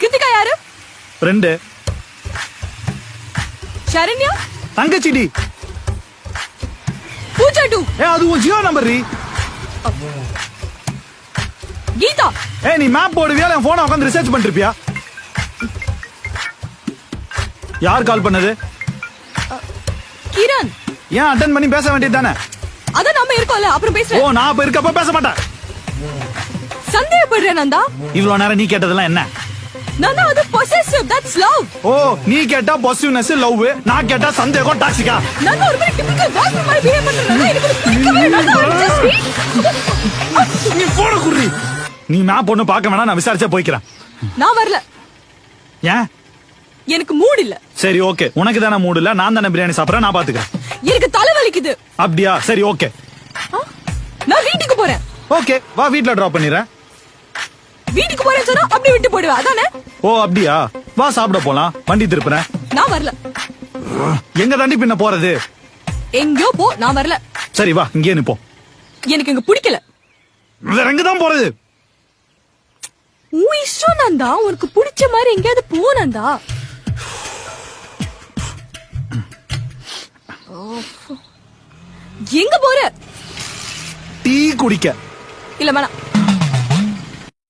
கிருத்திகா யாரு? Friend. Saranya தங்கச்சிடி. Pooja two. அது உன் ஜியோ நம்பர் ரீ. கீதா. நீ மேப் போடுவியா என் போனை உட்காந்து ரிசர்ச் பண்ணிருப்பியா? யார் கால் பண்ணது? கிரண். ஏன் அட்டெண்ட் பண்ணி பேச வேண்டியது தானே? அதான் நம்ம இருக்கோம்ல, அப்புறம் பேசுறேன். நான் அப்ப இருக்கப்ப பேச மாட்டேன். சந்தேகப்படுறேன் நந்தா. இவ்வளவு நேரம் நீ கேட்டதெல்லாம் என்ன? நந்தா, அது possessive, that's love. நீ கேட்டா பொசிவ்னஸ் லவ், நான் கேட்டா சந்தேகம் டாக்ஸிகா. நந்தா ஒரு மாதிரி டிபிக்கல் பாய்ஃப்ரெண்ட் மாதிரி பிஹேவ் பண்றேன். எனக்கு பிடிக்கவே இல்ல நந்தா. நீ போன குர்ரி. நீ மேப் பொண்ணு பார்க்க வேணா, நான் விசாரிச்சே போய்க்கிறேன். நான் வரல. ஏன்? எனக்கு மூட் இல்ல. சரி ஓகே, உனக்கு தானே மூட் இல்ல, நான் தானே பிரியாணி சாப்பிடுறேன், நான் பாத்துக்கிறேன். எனக்கு தலை வலிக்குது. அப்படியா? சரி ஓகே. நான் வீட்டுக்கு போறேன். ஓகே வா, வீட்ல டிராப் பண்ணிடுறேன். வீட்டுக்கு போறேன்னு சொன்னா அப்படி விட்டு போடுவேன், அதானே? அப்படியா? வா சாப்பிட போலாம், வண்டி திருப்புறேன். நான் வரல. எங்க தாண்டி பின்ன போறது? எங்கயோ போ, நான் வரல. சரி வா, இங்கே நிப்போ. எனக்கு இங்க பிடிக்கல. வேற எங்க தான் போறது? உன் இஷ்டம் நந்தா, உனக்கு பிடிச்ச மாதிரி எங்கேயாவது போ நந்தா. எங்க போற? டீ குடிக்க. இல்ல வேணாம்.